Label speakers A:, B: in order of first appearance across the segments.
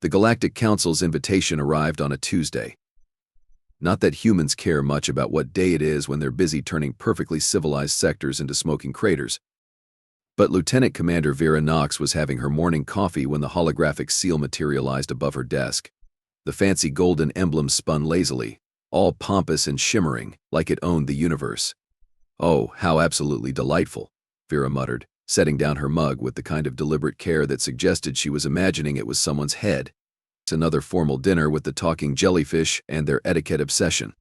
A: The Galactic Council's invitation arrived on a Tuesday. Not that humans care much about what day it is when they're busy turning perfectly civilized sectors into smoking craters. But Lieutenant Commander Vera Knox was having her morning coffee when the holographic seal materialized above her desk. The fancy golden emblem spun lazily, all pompous and shimmering, like it owned the universe. "Oh, how absolutely delightful," Vera muttered, setting down her mug with the kind of deliberate care that suggested she was imagining it was someone's head. It's another formal dinner with the talking jellyfish and their etiquette obsession.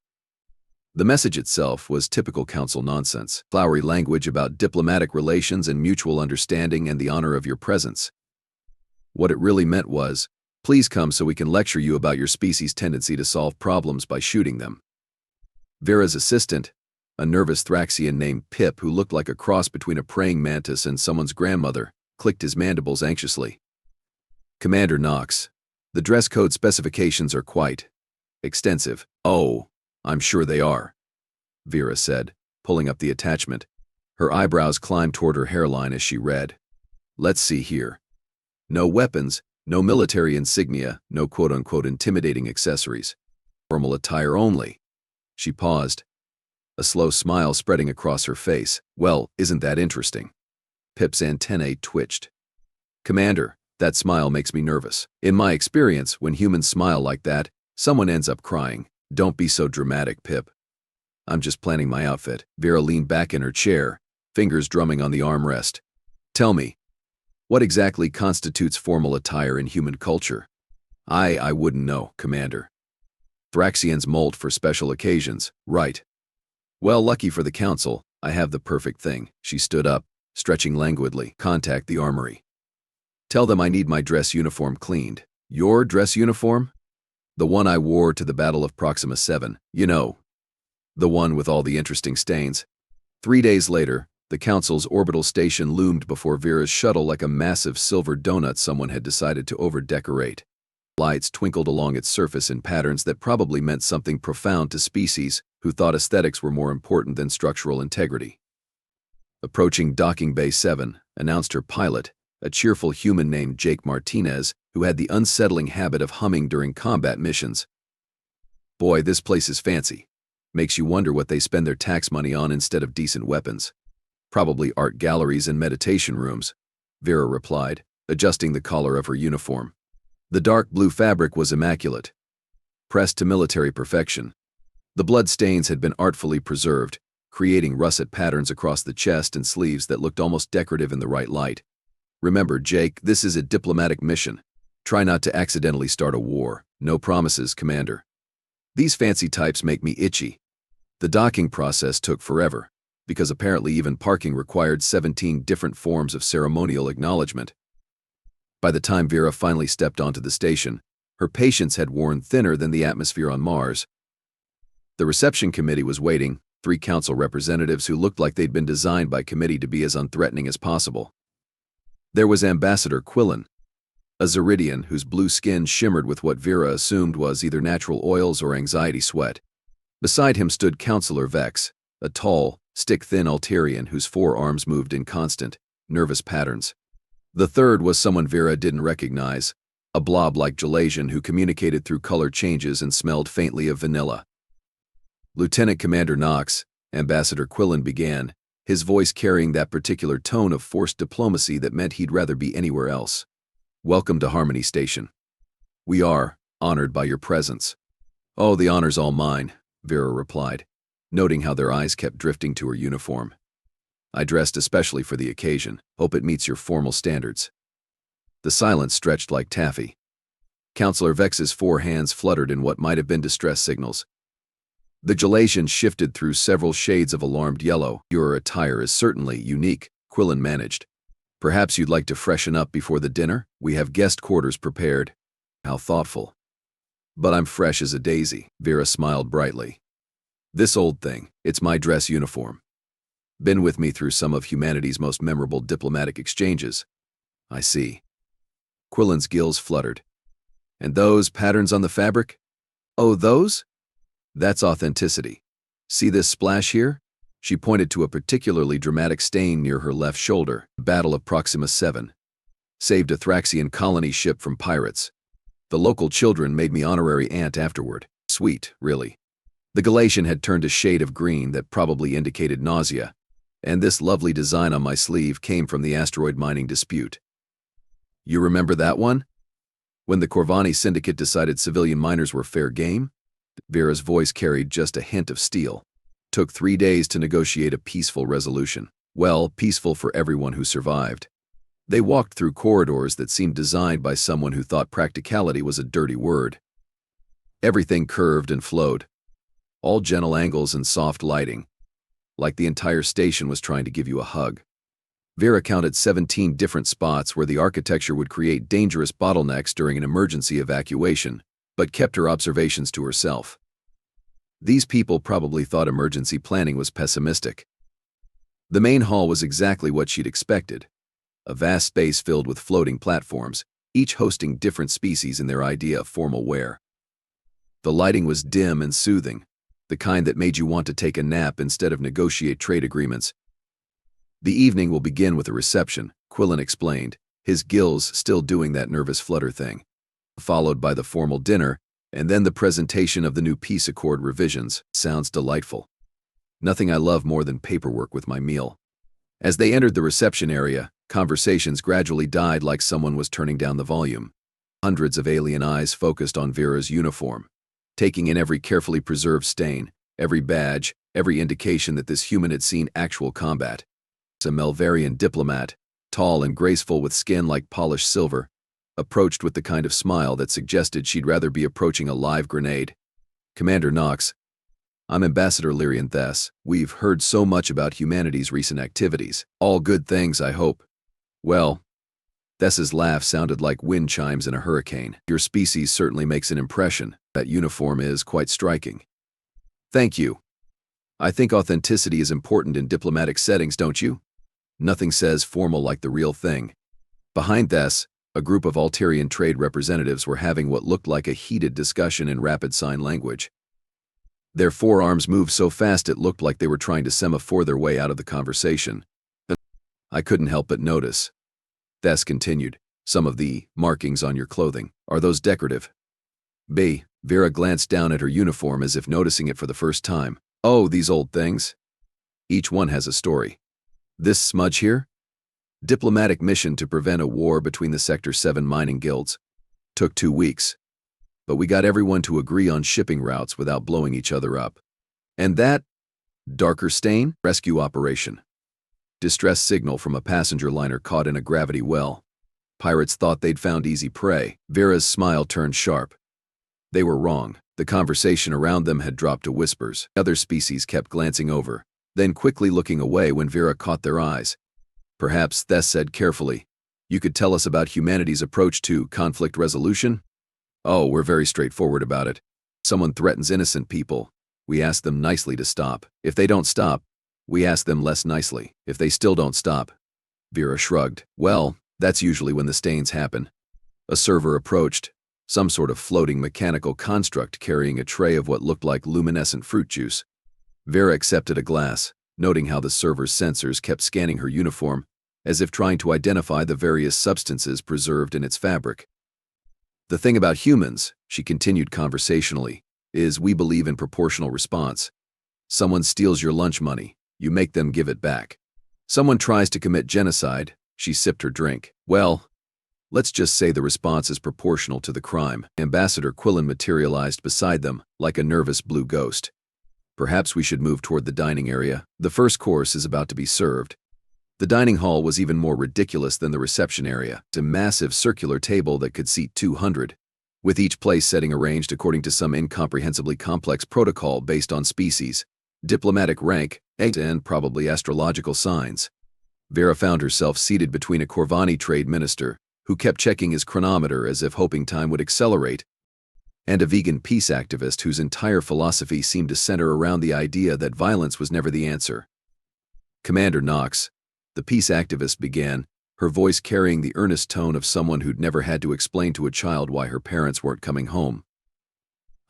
A: The message itself was typical council nonsense, flowery language about diplomatic relations and mutual understanding and the honor of your presence. What it really meant was, please come so we can lecture you about your species' tendency to solve problems by shooting them. Vera's assistant, a nervous Thraxian named Pip who looked like a cross between a praying mantis and someone's grandmother, clicked his mandibles anxiously. "Commander Knox, the dress code specifications are quite extensive." "Oh, I'm sure they are," Vera said, pulling up the attachment. Her eyebrows climbed toward her hairline as she read. "Let's see here. No weapons, no military insignia, no quote-unquote intimidating accessories. Formal attire only." She paused, a slow smile spreading across her face. "Well, isn't that interesting?" Pip's antennae twitched. "Commander, that smile makes me nervous. In my experience, when humans smile like that, someone ends up crying." "Don't be so dramatic, Pip. I'm just planning my outfit." Vera leaned back in her chair, fingers drumming on the armrest. "Tell me, what exactly constitutes formal attire in human culture?" I wouldn't know, Commander. Thraxians molt for special occasions, right? Well, lucky for the Council, I have the perfect thing." She stood up, stretching languidly. "Contact the armory. Tell them I need my dress uniform cleaned." "Your dress uniform?" "The one I wore to the Battle of Proxima 7, you know. The one with all the interesting stains." 3 days later, the Council's orbital station loomed before Vera's shuttle like a massive silver donut someone had decided to over-decorate. Lights twinkled along its surface in patterns that probably meant something profound to species who thought aesthetics were more important than structural integrity. Approaching Docking Bay 7, announced her pilot, a cheerful human named Jake Martinez, who had the unsettling habit of humming during combat missions. "Boy, this place is fancy. Makes you wonder what they spend their tax money on instead of decent weapons." "Probably art galleries and meditation rooms," Vera replied, adjusting the collar of her uniform. The dark blue fabric was immaculate, pressed to military perfection. The blood stains had been artfully preserved, creating russet patterns across the chest and sleeves that looked almost decorative in the right light. "Remember, Jake, this is a diplomatic mission. Try not to accidentally start a war. No promises, Commander." These fancy types make me itchy. The docking process took forever, because apparently even parking required 17 different forms of ceremonial acknowledgement. By the time Vera finally stepped onto the station, her patience had worn thinner than the atmosphere on Mars. The reception committee was waiting, 3 council representatives who looked like they'd been designed by committee to be as unthreatening as possible. There was Ambassador Quillen, a Zeridian whose blue skin shimmered with what Vera assumed was either natural oils or anxiety sweat. Beside him stood Councillor Vex, a tall, stick-thin Altarian whose forearms moved in constant, nervous patterns. The third was someone Vera didn't recognize, a blob-like Gelasian who communicated through color changes and smelled faintly of vanilla. "Lieutenant Commander Knox," Ambassador Quillen began, his voice carrying that particular tone of forced diplomacy that meant he'd rather be anywhere else. "Welcome to Harmony Station. We are honored by your presence." "Oh, the honor's all mine," Vera replied, noting how their eyes kept drifting to her uniform. "I dressed especially for the occasion. Hope it meets your formal standards." The silence stretched like taffy. Councillor Vex's 4 hands fluttered in what might have been distress signals. The Gelasian shifted through several shades of alarmed yellow. "Your attire is certainly unique," Quillen managed. "Perhaps you'd like to freshen up before the dinner? We have guest quarters prepared." "How thoughtful." "But I'm fresh as a daisy," Vera smiled brightly. "This old thing, it's my dress uniform. Been with me through some of humanity's most memorable diplomatic exchanges." "I see." Quillen's gills fluttered. "And those patterns on the fabric?" "Oh, those? That's authenticity. See this splash here?" She pointed to a particularly dramatic stain near her left shoulder. "Battle of Proxima 7. Saved a Thraxian colony ship from pirates. The local children made me honorary aunt afterward. Sweet, really. The Galatian had turned a shade of green that probably indicated nausea, and this lovely design on my sleeve came from the asteroid mining dispute. You remember that one? When the Corvani syndicate decided civilian miners were fair game? Vera's voice carried just a hint of steel. Took 3 days to negotiate a peaceful resolution. Well, peaceful for everyone who survived. They walked through corridors that seemed designed by someone who thought practicality was a dirty word. Everything curved and flowed. All gentle angles and soft lighting. Like the entire station was trying to give you a hug. Vera counted 17 different spots where the architecture would create dangerous bottlenecks during an emergency evacuation, but kept her observations to herself. These people probably thought emergency planning was pessimistic. The main hall was exactly what she'd expected. A vast space filled with floating platforms, each hosting different species in their idea of formal wear. The lighting was dim and soothing, the kind that made you want to take a nap instead of negotiate trade agreements. The evening will begin with a reception, Quillen explained, his gills still doing that nervous flutter thing, followed by the formal dinner, and then the presentation of the new peace accord revisions. Sounds delightful. Nothing I love more than paperwork with my meal. As they entered the reception area, conversations gradually died like someone was turning down the volume. Hundreds of alien eyes focused on Vera's uniform, taking in every carefully preserved stain, every badge, every indication that this human had seen actual combat. A Melvarian diplomat, tall and graceful with skin like polished silver, approached with the kind of smile that suggested she'd rather be approaching a live grenade. Commander Knox, I'm Ambassador Lyrian Thess. We've heard so much about humanity's recent activities. All good things, I hope. Well, Thess's laugh sounded like wind chimes in a hurricane. Your species certainly makes an impression. That uniform is quite striking. Thank you. I think authenticity is important in diplomatic settings, don't you? Nothing says formal like the real thing. Behind Thess, a group of Altarian trade representatives were having what looked like a heated discussion in rapid sign language. Their forearms moved so fast it looked like they were trying to semaphore their way out of the conversation. I couldn't help but notice. Thess continued, some of the markings on your clothing, are those decorative? B. Vera glanced down at her uniform as if noticing it for the first time. Oh, these old things. Each one has a story. This smudge here? Diplomatic mission to prevent a war between the Sector 7 mining guilds. Took 2 weeks. But we got everyone to agree on shipping routes without blowing each other up. And that? Darker stain? Rescue operation. Distress signal from a passenger liner caught in a gravity well. Pirates thought they'd found easy prey. Vera's smile turned sharp. They were wrong. The conversation around them had dropped to whispers. Other species kept glancing over, then quickly looking away when Vera caught their eyes. Perhaps, Thess said carefully, you could tell us about humanity's approach to conflict resolution? Oh, we're very straightforward about it. Someone threatens innocent people. We ask them nicely to stop. If they don't stop, we ask them less nicely. If they still don't stop. Vera shrugged. Well, that's usually when the stains happen. A server approached, some sort of floating mechanical construct carrying a tray of what looked like luminescent fruit juice. Vera accepted a glass, noting how the server's sensors kept scanning her uniform, as if trying to identify the various substances preserved in its fabric. The thing about humans, she continued conversationally, is we believe in proportional response. Someone steals your lunch money, you make them give it back. Someone tries to commit genocide, she sipped her drink. Well, let's just say the response is proportional to the crime. Ambassador Quillen materialized beside them, like a nervous blue ghost. Perhaps we should move toward the dining area. The first course is about to be served. The dining hall was even more ridiculous than the reception area. It's a massive circular table that could seat 200, with each place setting arranged according to some incomprehensibly complex protocol based on species, diplomatic rank, and probably astrological signs. Vera found herself seated between a Corvani trade minister, who kept checking his chronometer as if hoping time would accelerate, and a vegan peace activist whose entire philosophy seemed to center around the idea that violence was never the answer. Commander Knox, the peace activist began, her voice carrying the earnest tone of someone who'd never had to explain to a child why her parents weren't coming home.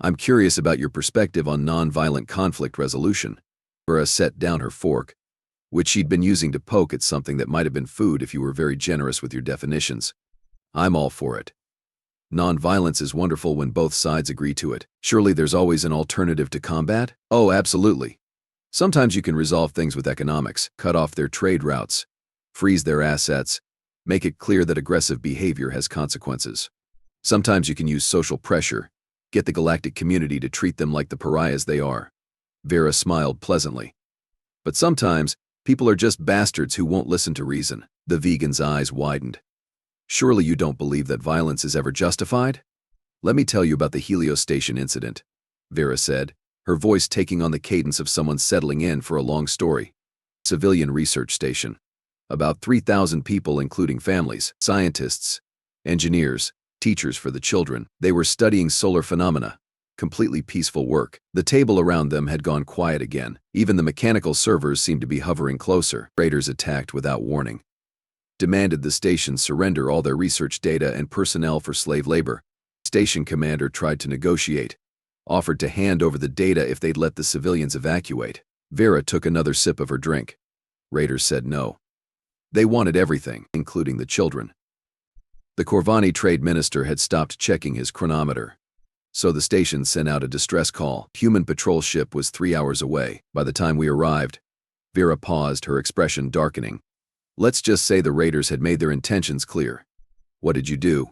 A: I'm curious about your perspective on non-violent conflict resolution. Vera set down her fork, which she'd been using to poke at something that might have been food if you were very generous with your definitions. I'm all for it. Non-violence is wonderful when both sides agree to it. Surely there's always an alternative to combat? Oh, absolutely. Sometimes you can resolve things with economics, cut off their trade routes, freeze their assets, make it clear that aggressive behavior has consequences. Sometimes you can use social pressure, get the galactic community to treat them like the pariahs they are. Vera smiled pleasantly. But sometimes, people are just bastards who won't listen to reason. The vegan's eyes widened. Surely you don't believe that violence is ever justified? Let me tell you about the Helios Station incident, Vera said, her voice taking on the cadence of someone settling in for a long story. Civilian research station. About 3,000 people including families, scientists, engineers, teachers for the children. They were studying solar phenomena. Completely peaceful work. The table around them had gone quiet again. Even the mechanical servers seemed to be hovering closer. Raiders attacked without warning. Demanded the station surrender all their research data and personnel for slave labor. Station commander tried to negotiate. Offered to hand over the data if they'd let the civilians evacuate. Vera took another sip of her drink. Raiders said no. They wanted everything, including the children. The Corvani trade minister had stopped checking his chronometer. So the station sent out a distress call. Human patrol ship was 3 hours away. By the time we arrived, Vera paused, her expression darkening. Let's just say the raiders had made their intentions clear. What did you do?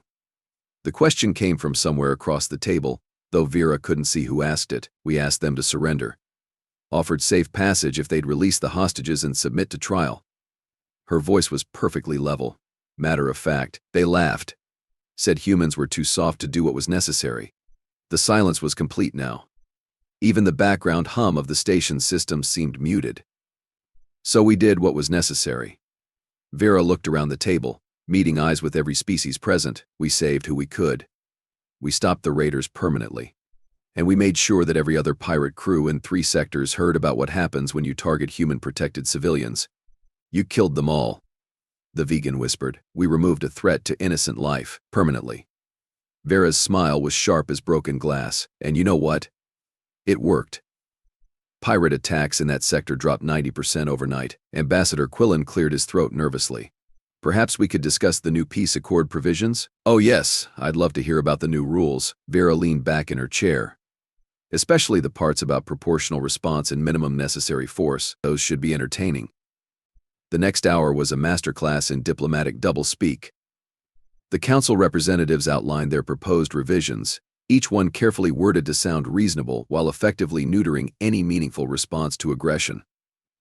A: The question came from somewhere across the table, though Vera couldn't see who asked it. We asked them to surrender. Offered safe passage if they'd release the hostages and submit to trial. Her voice was perfectly level. Matter of fact, they laughed. Said humans were too soft to do what was necessary. The silence was complete now. Even the background hum of the station system seemed muted. So we did what was necessary. Vera looked around the table, meeting eyes with every species present. We saved who we could. We stopped the raiders permanently. And we made sure that every other pirate crew in 3 sectors heard about what happens when you target human-protected civilians. You killed them all. The vegan whispered. We removed a threat to innocent life, permanently. Vera's smile was sharp as broken glass. And you know what? It worked. Pirate attacks in that sector dropped 90% overnight. Ambassador Quillen cleared his throat nervously. Perhaps we could discuss the new peace accord provisions? Oh yes, I'd love to hear about the new rules. Vera leaned back in her chair. Especially the parts about proportional response and minimum necessary force. Those should be entertaining. The next hour was a masterclass in diplomatic doublespeak. The council representatives outlined their proposed revisions, each one carefully worded to sound reasonable while effectively neutering any meaningful response to aggression.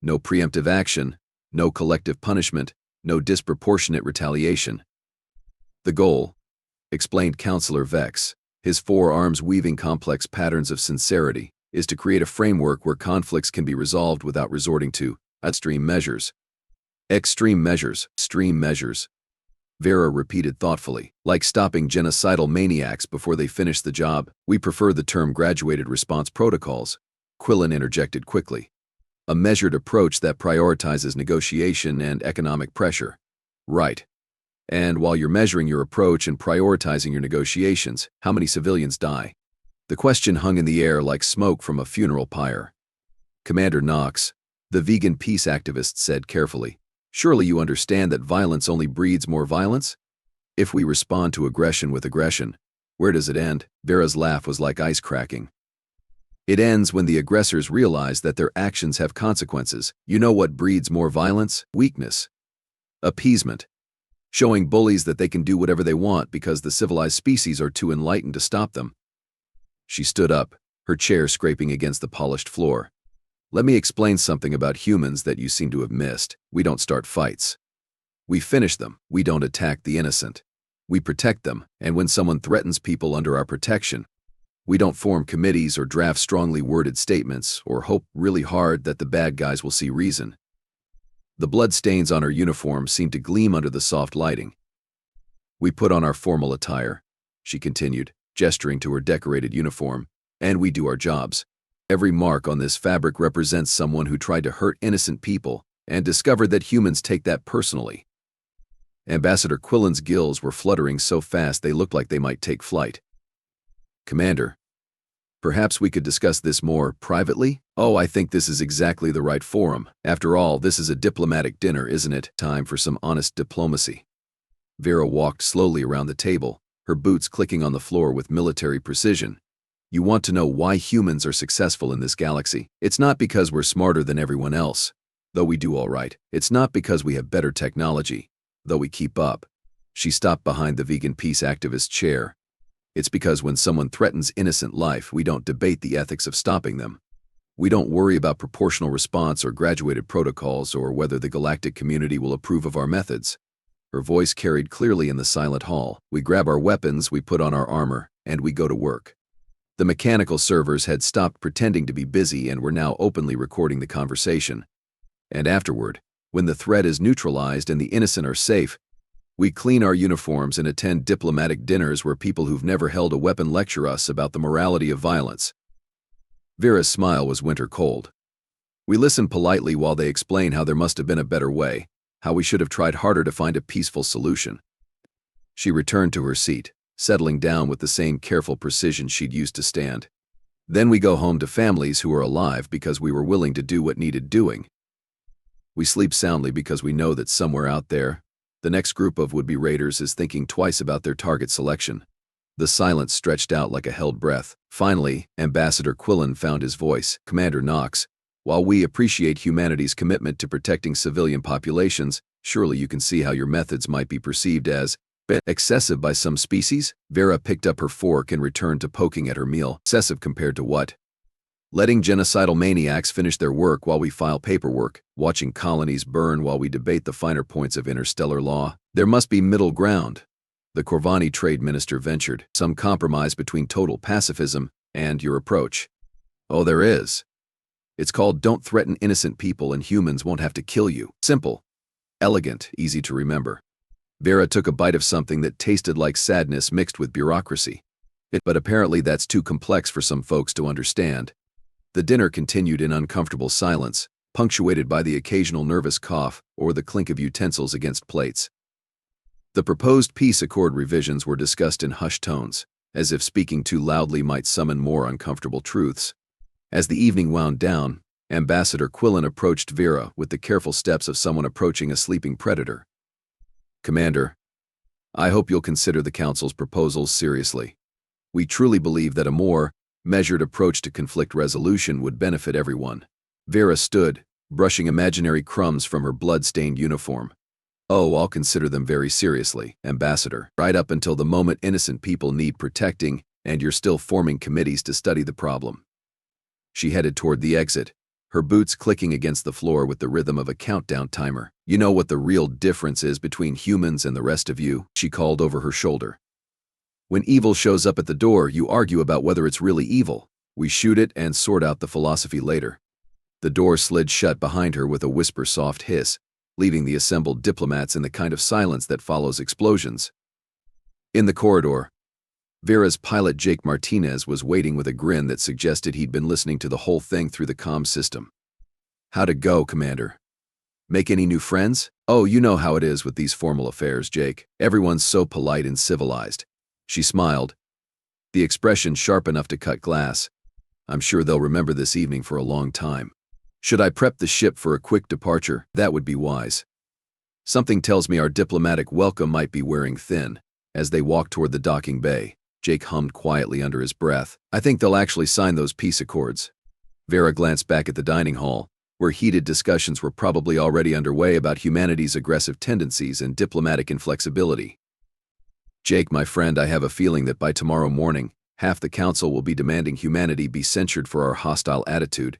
A: No preemptive action, no collective punishment, no disproportionate retaliation. The goal, explained Councillor Vex, his forearms weaving complex patterns of sincerity, is to create a framework where conflicts can be resolved without resorting to extreme measures. Extreme measures, extreme measures. Vera repeated thoughtfully, like stopping genocidal maniacs before they finish the job. We prefer the term graduated response protocols. Quillen interjected quickly. A measured approach that prioritizes negotiation and economic pressure. Right. And while you're measuring your approach and prioritizing your negotiations, how many civilians die? The question hung in the air like smoke from a funeral pyre. Commander Knox, the vegan peace activist, said carefully, surely you understand that violence only breeds more violence? If we respond to aggression with aggression, where does it end? Vera's laugh was like ice cracking. It ends when the aggressors realize that their actions have consequences. You know what breeds more violence? Weakness. Appeasement. Showing bullies that they can do whatever they want because the civilized species are too enlightened to stop them. She stood up, her chair scraping against the polished floor. Let me explain something about humans that you seem to have missed. We don't start fights. We finish them. We don't attack the innocent. We protect them, and when someone threatens people under our protection, we don't form committees or draft strongly worded statements or hope really hard that the bad guys will see reason. The blood stains on her uniform seemed to gleam under the soft lighting. We put on our formal attire, she continued, gesturing to her decorated uniform, and we do our jobs. Every mark on this fabric represents someone who tried to hurt innocent people and discovered that humans take that personally. Ambassador Quillen's gills were fluttering so fast they looked like they might take flight. Commander, perhaps we could discuss this more privately? Oh, I think this is exactly the right forum. After all, this is a diplomatic dinner, isn't it? Time for some honest diplomacy. Vera walked slowly around the table, her boots clicking on the floor with military precision. You want to know why humans are successful in this galaxy? It's not because we're smarter than everyone else, though we do all right. It's not because we have better technology, though we keep up. She stopped behind the vegan peace activist chair. It's because when someone threatens innocent life, we don't debate the ethics of stopping them. We don't worry about proportional response or graduated protocols or whether the galactic community will approve of our methods. Her voice carried clearly in the silent hall. We grab our weapons, we put on our armor, and we go to work. The mechanical servers had stopped pretending to be busy and were now openly recording the conversation. And afterward, when the threat is neutralized and the innocent are safe, we clean our uniforms and attend diplomatic dinners where people who've never held a weapon lecture us about the morality of violence. Vera's smile was winter cold. We listen politely while they explain how there must have been a better way, how we should have tried harder to find a peaceful solution. She returned to her seat, settling down with the same careful precision she'd used to stand. Then we go home to families who are alive because we were willing to do what needed doing. We sleep soundly because we know that somewhere out there, the next group of would-be raiders is thinking twice about their target selection. The silence stretched out like a held breath. Finally, Ambassador Quillen found his voice. Commander Knox, while we appreciate humanity's commitment to protecting civilian populations, surely you can see how your methods might be perceived as excessive by some species? Vera picked up her fork and returned to poking at her meal. Excessive compared to what? Letting genocidal maniacs finish their work while we file paperwork, watching colonies burn while we debate the finer points of interstellar law. There must be middle ground. The Corvani trade minister ventured, some compromise between total pacifism and your approach. Oh, there is. It's called Don't Threaten Innocent People and Humans Won't Have to Kill You. Simple, elegant, easy to remember. Vera took a bite of something that tasted like sadness mixed with bureaucracy. But apparently that's too complex for some folks to understand. The dinner continued in uncomfortable silence, punctuated by the occasional nervous cough or the clink of utensils against plates. The proposed peace accord revisions were discussed in hushed tones, as if speaking too loudly might summon more uncomfortable truths. As the evening wound down, Ambassador Quillen approached Vera with the careful steps of someone approaching a sleeping predator. Commander, I hope you'll consider the Council's proposals seriously. We truly believe that a more measured approach to conflict resolution would benefit everyone. Vera stood, brushing imaginary crumbs from her blood-stained uniform. Oh, I'll consider them very seriously, Ambassador. Right up until the moment innocent people need protecting, and you're still forming committees to study the problem. She headed toward the exit, her boots clicking against the floor with the rhythm of a countdown timer. You know what the real difference is between humans and the rest of you? She called over her shoulder. When evil shows up at the door, you argue about whether it's really evil. We shoot it and sort out the philosophy later. The door slid shut behind her with a whisper-soft hiss, leaving the assembled diplomats in the kind of silence that follows explosions. In the corridor, Vera's pilot Jake Martinez was waiting with a grin that suggested he'd been listening to the whole thing through the comm system. How'd it go, Commander? Make any new friends? Oh, you know how it is with these formal affairs, Jake. Everyone's so polite and civilized. She smiled, the expression sharp enough to cut glass. I'm sure they'll remember this evening for a long time. Should I prep the ship for a quick departure? That would be wise. Something tells me our diplomatic welcome might be wearing thin. As they walked toward the docking bay, Jake hummed quietly under his breath. I think they'll actually sign those peace accords. Vera glanced back at the dining hall, where heated discussions were probably already underway about humanity's aggressive tendencies and diplomatic inflexibility. Jake, my friend, I have a feeling that by tomorrow morning, half the council will be demanding humanity be censured for our hostile attitude,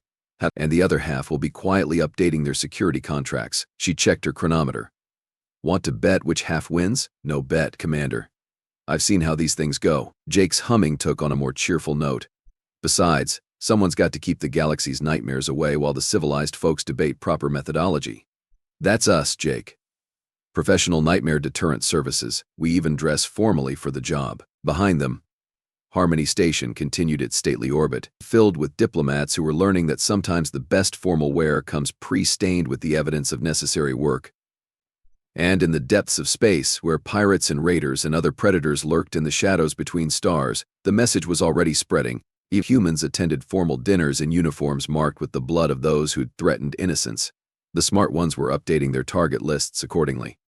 A: and the other half will be quietly updating their security contracts. She checked her chronometer. Want to bet which half wins? No bet, Commander. I've seen how these things go. Jake's humming took on a more cheerful note. Besides, someone's got to keep the galaxy's nightmares away while the civilized folks debate proper methodology. That's us, Jake. Professional nightmare deterrent services. We even dress formally for the job. Behind them, Harmony Station continued its stately orbit, filled with diplomats who were learning that sometimes the best formal wear comes pre-stained with the evidence of necessary work. And in the depths of space, where pirates and raiders and other predators lurked in the shadows between stars, the message was already spreading. Humans attended formal dinners in uniforms marked with the blood of those who'd threatened innocence. The smart ones were updating their target lists accordingly.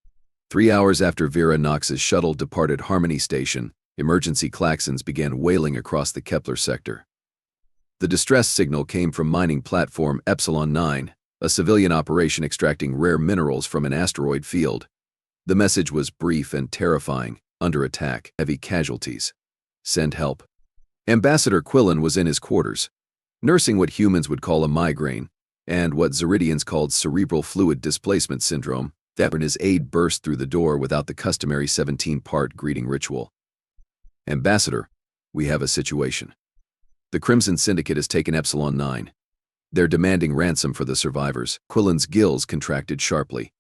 A: 3 hours after Vera Knox's shuttle departed Harmony Station, Emergency klaxons began wailing across the Kepler sector. The distress signal came from mining platform Epsilon 9, a civilian operation extracting rare minerals from an asteroid field. The message was brief and terrifying. Under attack, heavy casualties. Send help. Ambassador Quillen was in his quarters, nursing what humans would call a migraine, and what Zeridians called cerebral fluid displacement syndrome. That when his aide burst through the door without the customary 17-part greeting ritual. Ambassador, we have a situation. The Crimson Syndicate has taken Epsilon 9. They're demanding ransom for the survivors. Quillen's gills contracted sharply.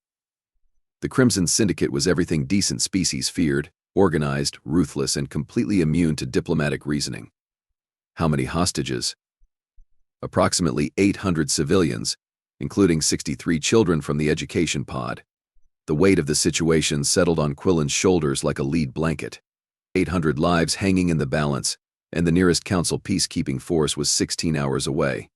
A: The Crimson Syndicate was everything decent species feared, organized, ruthless, and completely immune to diplomatic reasoning. How many hostages? Approximately 800 civilians, including 63 children from the education pod. The weight of the situation settled on Quillen's shoulders like a lead blanket. 800 lives hanging in the balance, and the nearest council peacekeeping force was 16 hours away.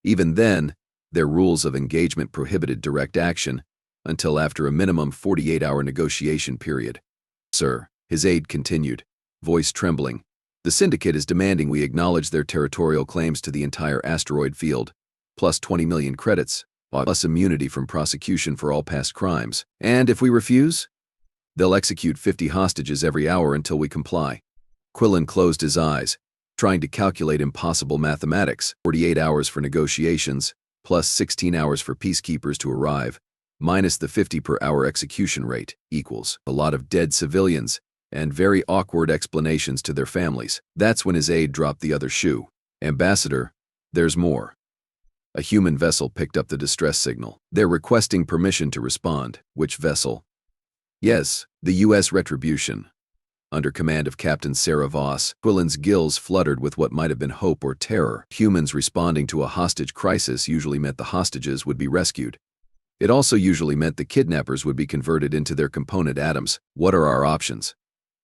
A: Even then, their rules of engagement prohibited direct action until after a minimum 48-hour negotiation period. Sir, his aide continued, voice trembling, the Syndicate is demanding we acknowledge their territorial claims to the entire asteroid field, plus 20 million credits, plus immunity from prosecution for all past crimes. And if we refuse, they'll execute 50 hostages every hour until we comply. Quillen closed his eyes, trying to calculate impossible mathematics. 48 hours for negotiations, plus 16 hours for peacekeepers to arrive, minus the 50 per hour execution rate, equals a lot of dead civilians and very awkward explanations to their families. That's when his aide dropped the other shoe. Ambassador, there's more. A human vessel picked up the distress signal. They're requesting permission to respond. Which vessel? Yes, the U.S. Retribution. Under command of Captain Sarah Voss, Quillen's gills fluttered with what might have been hope or terror. Humans responding to a hostage crisis usually meant the hostages would be rescued. It also usually meant the kidnappers would be converted into their component atoms. What are our options?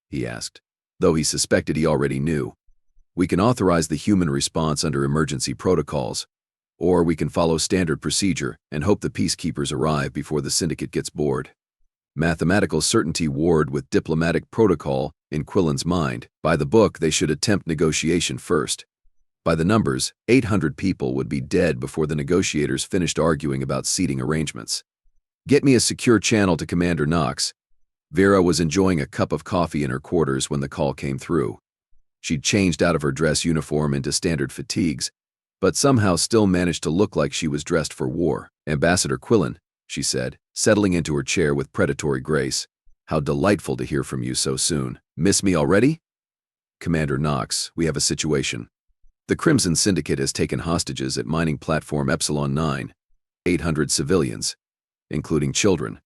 A: He asked, though he suspected he already knew. We can authorize the human response under emergency protocols, or we can follow standard procedure and hope the peacekeepers arrive before the Syndicate gets bored. Mathematical certainty warred with diplomatic protocol in Quillen's mind. By the book, they should attempt negotiation first. By the numbers, 800 people would be dead before the negotiators finished arguing about seating arrangements. Get me a secure channel to Commander Knox. Vera was enjoying a cup of coffee in her quarters when the call came through. She'd changed out of her dress uniform into standard fatigues, but somehow still managed to look like she was dressed for war. Ambassador Quillen, she said, settling into her chair with predatory grace. How delightful to hear from you so soon. Miss me already? Commander Knox, we have a situation. The Crimson Syndicate has taken hostages at mining platform Epsilon 9. 800 civilians, including children.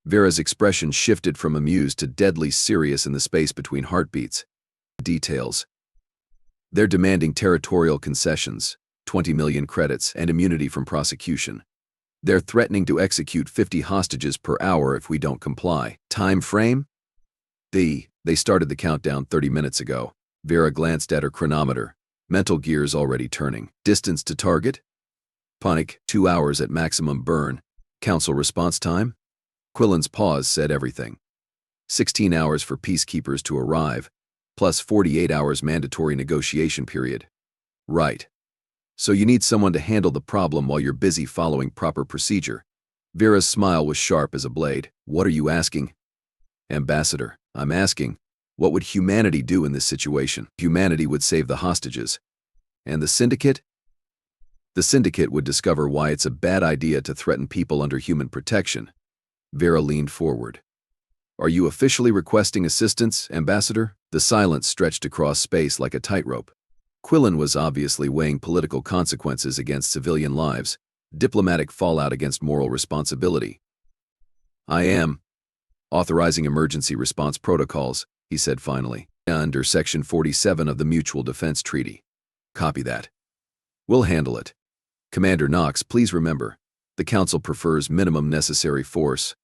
A: Vera's expression shifted from amused to deadly serious in the space between heartbeats. Details. They're demanding territorial concessions, 20 million credits, and immunity from prosecution. They're threatening to execute 50 hostages per hour if we don't comply. Time frame? They started the countdown 30 minutes ago. Vera glanced at her chronometer, mental gears already turning. Distance to target? Panic, 2 hours at maximum burn. Council response time? Quillen's pause said everything. 16 hours for peacekeepers to arrive, plus 48 hours mandatory negotiation period. Right. So you need someone to handle the problem while you're busy following proper procedure. Vera's smile was sharp as a blade. What are you asking? Ambassador, I'm asking, what would humanity do in this situation? Humanity would save the hostages. And the Syndicate? The Syndicate would discover why it's a bad idea to threaten people under human protection. Vera leaned forward. Are you officially requesting assistance, Ambassador? The silence stretched across space like a tightrope. Quillen was obviously weighing political consequences against civilian lives, diplomatic fallout against moral responsibility. I am authorizing emergency response protocols, he said finally, under Section 47 of the Mutual Defense Treaty. Copy that. We'll handle it. Commander Knox, please remember, the Council prefers minimum necessary force.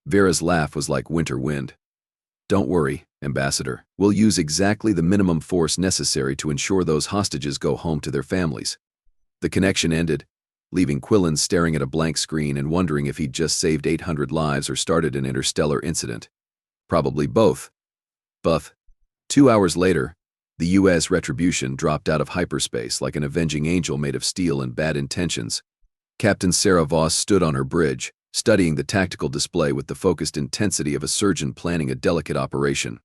A: Vera's laugh was like winter wind. Don't worry, Ambassador. We'll use exactly the minimum force necessary to ensure those hostages go home to their families. The connection ended, leaving Quillen staring at a blank screen and wondering if he'd just saved 800 lives or started an interstellar incident. Probably both. Buff. 2 hours later, the U.S. Retribution dropped out of hyperspace like an avenging angel made of steel and bad intentions. Captain Sarah Voss stood on her bridge, studying the tactical display with the focused intensity of a surgeon planning a delicate operation.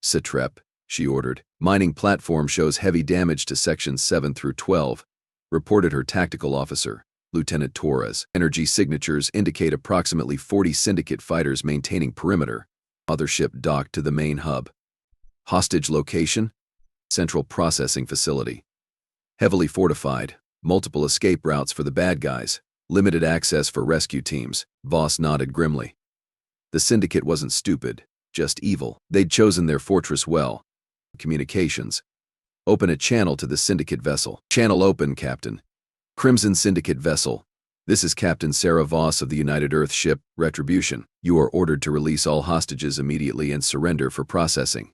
A: "Sitrep," she ordered. "Mining platform shows heavy damage to sections 7 through 12, reported her tactical officer, Lieutenant Torres. Energy signatures indicate approximately 40 Syndicate fighters maintaining perimeter. Mothership docked to the main hub. Hostage location? Central processing facility. Heavily fortified, multiple escape routes for the bad guys, limited access for rescue teams." Voss nodded grimly. The Syndicate wasn't stupid, just evil. They'd chosen their fortress well. Communications. "Open a channel to the Syndicate vessel." "Channel open, Captain." "Crimson Syndicate vessel. This is Captain Sarah Voss of the United Earth ship, Retribution. You are ordered to release all hostages immediately and surrender for processing."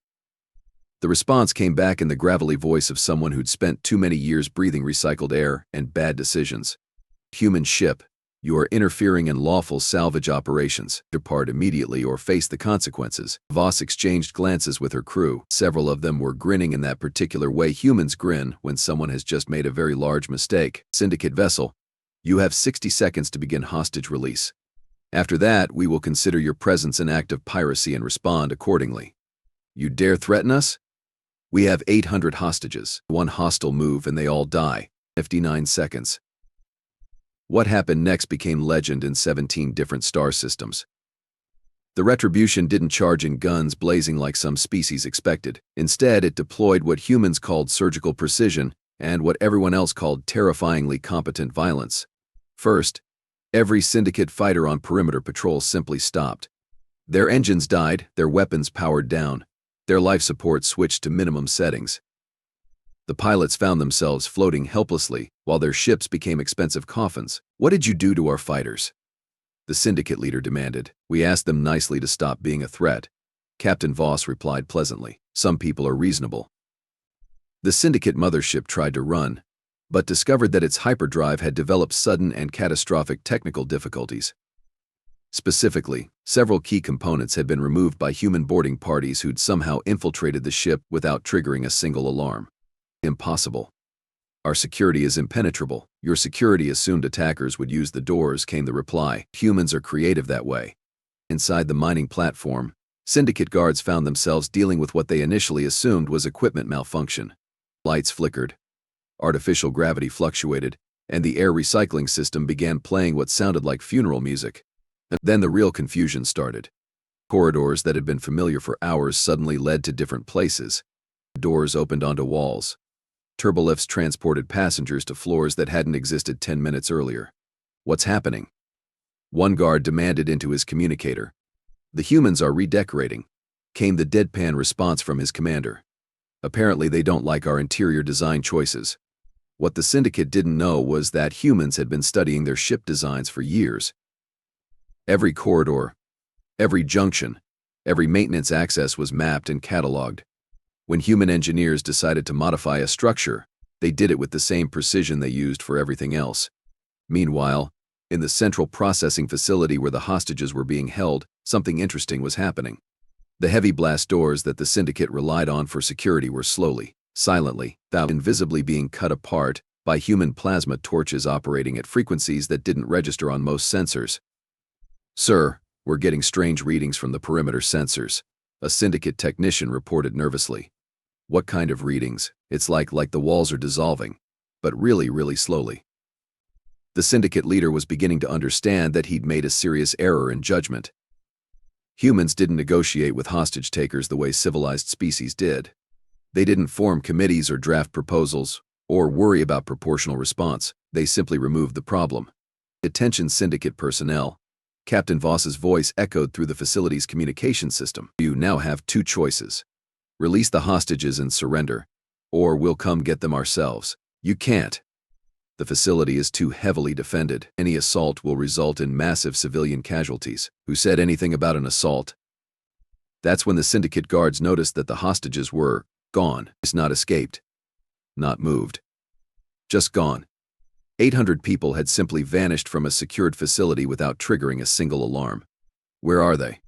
A: The response came back in the gravelly voice of someone who'd spent too many years breathing recycled air and bad decisions. "Human ship, you are interfering in lawful salvage operations. Depart immediately or face the consequences." Voss exchanged glances with her crew. Several of them were grinning in that particular way humans grin when someone has just made a very large mistake. "Syndicate vessel, you have 60 seconds to begin hostage release. After that, we will consider your presence an act of piracy and respond accordingly." "You dare threaten us?" "We have 800 hostages. One hostile move and they all die. 59 seconds. What happened next became legend in 17 different star systems. The Retribution didn't charge in guns blazing like some species expected. Instead, it deployed what humans called surgical precision and what everyone else called terrifyingly competent violence. First, every Syndicate fighter on perimeter patrol simply stopped. Their engines died, their weapons powered down, their life support switched to minimum settings. The pilots found themselves floating helplessly while their ships became expensive coffins. "What did you do to our fighters?" the Syndicate leader demanded. "We asked them nicely to stop being a threat." Captain Voss replied pleasantly. "Some people are reasonable." The Syndicate mothership tried to run, but discovered that its hyperdrive had developed sudden and catastrophic technical difficulties. Specifically, several key components had been removed by human boarding parties who'd somehow infiltrated the ship without triggering a single alarm. "Impossible. Our security is impenetrable. Your security assumed attackers would use the doors," came the reply. "Humans are creative that way." Inside the mining platform, Syndicate guards found themselves dealing with what they initially assumed was equipment malfunction. Lights flickered, artificial gravity fluctuated, and the air recycling system began playing what sounded like funeral music. Then the real confusion started. Corridors that had been familiar for hours suddenly led to different places. Doors opened onto walls. Turbolifts transported passengers to floors that hadn't existed 10 minutes earlier. "What's happening?" one guard demanded into his communicator. "The humans are redecorating," came the deadpan response from his commander. "Apparently they don't like our interior design choices." What the Syndicate didn't know was that humans had been studying their ship designs for years. Every corridor, every junction, every maintenance access was mapped and cataloged. When human engineers decided to modify a structure, they did it with the same precision they used for everything else. Meanwhile, in the central processing facility where the hostages were being held, something interesting was happening. The heavy blast doors that the Syndicate relied on for security were slowly, silently, invisibly being cut apart by human plasma torches operating at frequencies that didn't register on most sensors. "Sir, we're getting strange readings from the perimeter sensors," a Syndicate technician reported nervously. "What kind of readings?" "It's like the walls are dissolving, but really, really slowly." The Syndicate leader was beginning to understand that he'd made a serious error in judgment. Humans didn't negotiate with hostage takers the way civilized species did. They didn't form committees or draft proposals, or worry about proportional response. They simply removed the problem. "Attention Syndicate personnel." Captain Voss's voice echoed through the facility's communication system. "You now have two choices. Release the hostages and surrender, or we'll come get them ourselves." "You can't. The facility is too heavily defended. Any assault will result in massive civilian casualties." "Who said anything about an assault?" That's when the Syndicate guards noticed that the hostages were gone. It's not escaped. Not moved. Just gone. 800 people had simply vanished from a secured facility without triggering a single alarm. "Where are they?"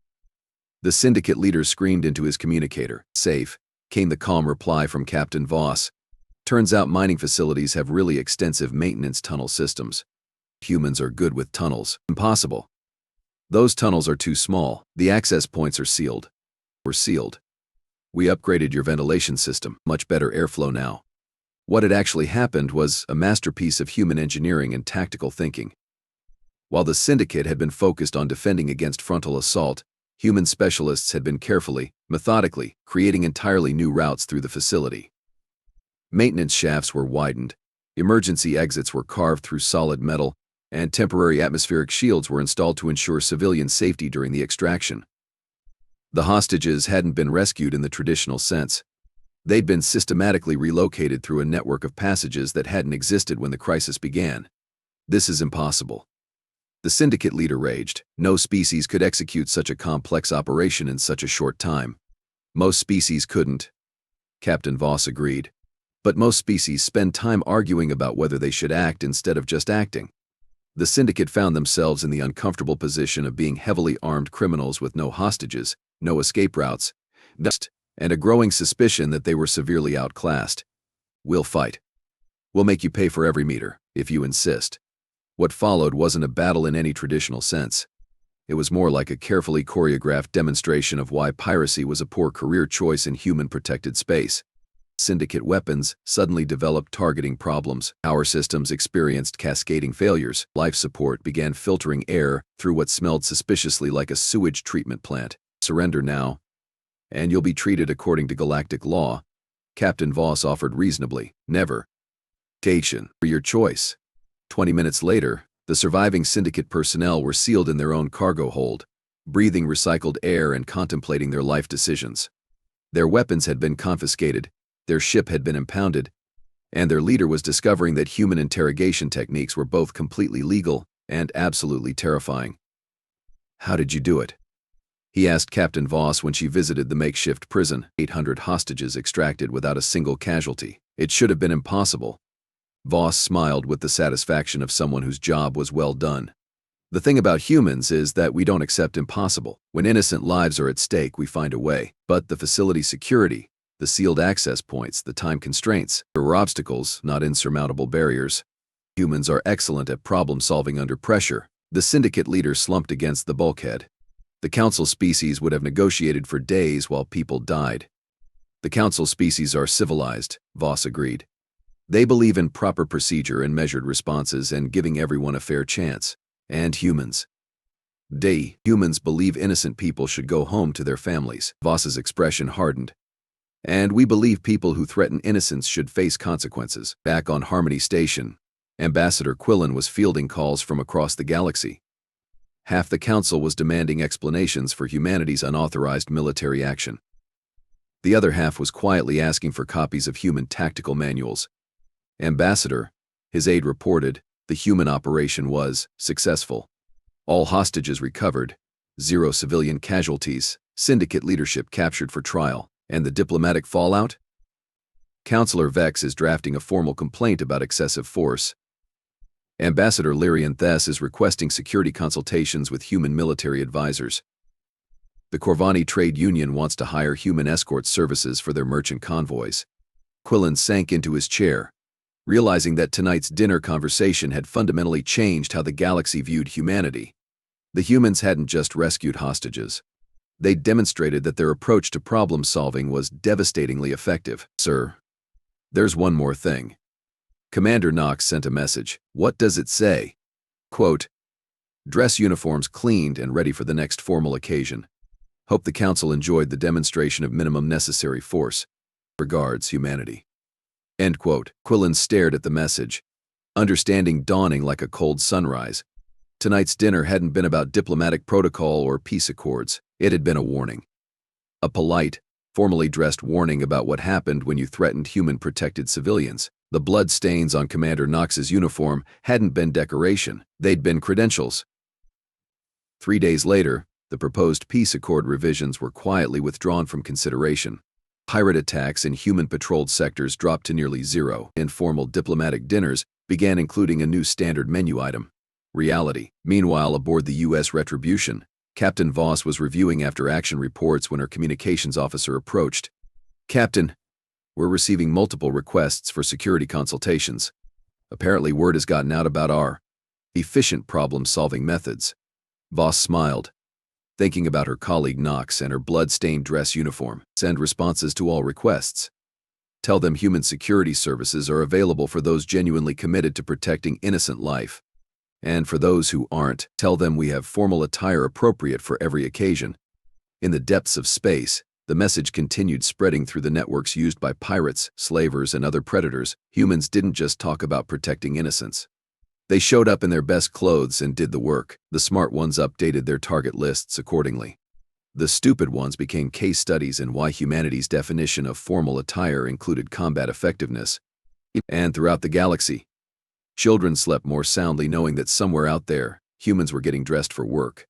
A: The Syndicate leader screamed into his communicator. "Safe. came the calm reply from Captain Voss. Turns out mining facilities have really extensive maintenance tunnel systems. Humans are good with tunnels. Impossible. Those tunnels are too small. The access points are sealed. We're sealed. We upgraded your ventilation system. Much better airflow now. What had actually happened was a masterpiece of human engineering and tactical thinking. While the syndicate had been focused on defending against frontal assault, human specialists had been carefully, methodically, creating entirely new routes through the facility. Maintenance shafts were widened, emergency exits were carved through solid metal, and temporary atmospheric shields were installed to ensure civilian safety during the extraction. The hostages hadn't been rescued in the traditional sense. They'd been systematically relocated through a network of passages that hadn't existed when the crisis began. This is impossible. The syndicate leader raged. No species could execute such a complex operation in such a short time. Most species couldn't. Captain Voss agreed. But most species spend time arguing about whether they should act instead of just acting. The syndicate found themselves in the uncomfortable position of being heavily armed criminals with no hostages, no escape routes, and a growing suspicion that they were severely outclassed. We'll fight. We'll make you pay for every meter, if you insist. What followed wasn't a battle in any traditional sense. It was more like a carefully choreographed demonstration of why piracy was a poor career choice in human-protected space. Syndicate weapons suddenly developed targeting problems. Our systems experienced cascading failures. Life support began filtering air through what smelled suspiciously like a sewage treatment plant. Surrender now, and you'll be treated according to galactic law, Captain Voss offered reasonably. Never. Tation. For your choice. 20 minutes later, the surviving syndicate personnel were sealed in their own cargo hold, breathing recycled air and contemplating their life decisions. Their weapons had been confiscated, their ship had been impounded, and their leader was discovering that human interrogation techniques were both completely legal and absolutely terrifying. How did you do it? He asked Captain Voss when she visited the makeshift prison. 800 hostages extracted without a single casualty. It should have been impossible. Voss smiled with the satisfaction of someone whose job was well done. The thing about humans is that we don't accept impossible. When innocent lives are at stake, we find a way. But the facility security, the sealed access points, the time constraints, there were obstacles, not insurmountable barriers. Humans are excellent at problem-solving under pressure. The syndicate leader slumped against the bulkhead. The council species would have negotiated for days while people died. The council species are civilized, Voss agreed. They believe in proper procedure and measured responses and giving everyone a fair chance. And humans. Humans believe innocent people should go home to their families. Voss's expression hardened. And we believe people who threaten innocence should face consequences. Back on Harmony Station, Ambassador Quillen was fielding calls from across the galaxy. Half the council was demanding explanations for humanity's unauthorized military action. The other half was quietly asking for copies of human tactical manuals. Ambassador, his aide reported, the human operation was successful. All hostages recovered, 0 civilian casualties, syndicate leadership captured for trial, and the diplomatic fallout? Counselor Vex is drafting a formal complaint about excessive force. Ambassador Lyrian Thess is requesting security consultations with human military advisors. The Corvani Trade Union wants to hire human escort services for their merchant convoys. Quillen sank into his chair, realizing that tonight's dinner conversation had fundamentally changed how the galaxy viewed humanity. The humans hadn't just rescued hostages. They'd demonstrated that their approach to problem-solving was devastatingly effective. Sir, there's one more thing. Commander Knox sent a message. What does it say? Quote, dress uniforms cleaned and ready for the next formal occasion. Hope the council enjoyed the demonstration of minimum necessary force. Regards, humanity. End quote. Quillen stared at the message, understanding dawning like a cold sunrise. Tonight's dinner hadn't been about diplomatic protocol or peace accords. It had been a warning. A polite, formally dressed warning about what happened when you threatened human-protected civilians. The blood stains on Commander Knox's uniform hadn't been decoration. They'd been credentials. 3 days later, the proposed peace accord revisions were quietly withdrawn from consideration. Pirate attacks in human-patrolled sectors dropped to nearly 0. Informal diplomatic dinners began including a new standard menu item, reality. Meanwhile, aboard the U.S. Retribution, Captain Voss was reviewing after-action reports when her communications officer approached. Captain, we're receiving multiple requests for security consultations. Apparently word has gotten out about our efficient problem-solving methods. Voss smiled, thinking about her colleague Knox and her blood-stained dress uniform. Send responses to all requests. Tell them human security services are available for those genuinely committed to protecting innocent life. And for those who aren't, tell them we have formal attire appropriate for every occasion. In the depths of space, the message continued spreading through the networks used by pirates, slavers, and other predators. Humans didn't just talk about protecting innocents. They showed up in their best clothes and did the work. The smart ones updated their target lists accordingly. The stupid ones became case studies in why humanity's definition of formal attire included combat effectiveness. And throughout the galaxy, children slept more soundly knowing that somewhere out there, humans were getting dressed for work.